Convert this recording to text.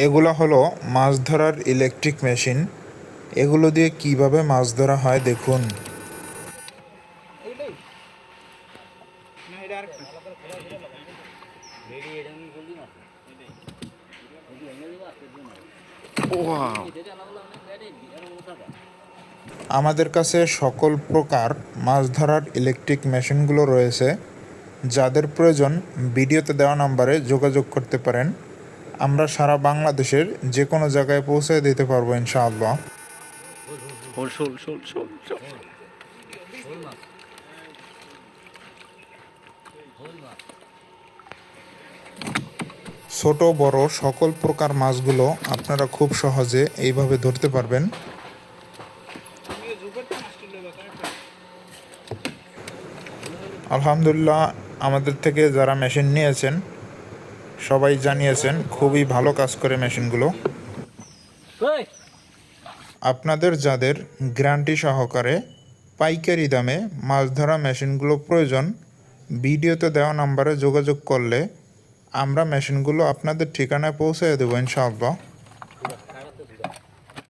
এগুলো হলো মাছ ধরার ইলেকট্রিক মেশিন। এগুলো দিয়ে কিভাবে মাছ ধরা হয় দেখুন। আমাদের কাছে সকল প্রকার মাছ ধরার ইলেকট্রিক মেশিনগুলো রয়েছে। যাদের প্রয়োজন ভিডিওতে দেওয়া নম্বরে যোগাযোগ করতে পারেন। আমরা সারা বাংলাদেশের যে কোনো জায়গায় পৌঁছে দিতে পারবো ইনশাআল্লাহ। ছোট বড় সকল প্রকার মাছগুলো আপনারা খুব সহজে এইভাবে ধরতে পারবেন। আলহামদুলিল্লাহ, আমাদের থেকে যারা মেশিন নিয়েছেন সবাই জানিয়েছেন খুবই ভালো কাজ করে মেশিনগুলো। আপনাদের যাদের গ্যারান্টি সহকারে পাইকারি দামে মাছ ধরা মেশিনগুলো প্রয়োজন, ভিডিওতে দেওয়া নম্বরে যোগাযোগ করলে আমরা মেশিনগুলো আপনাদের ঠিকানায় পৌঁছে দেবো ইনশাআল্লাহ।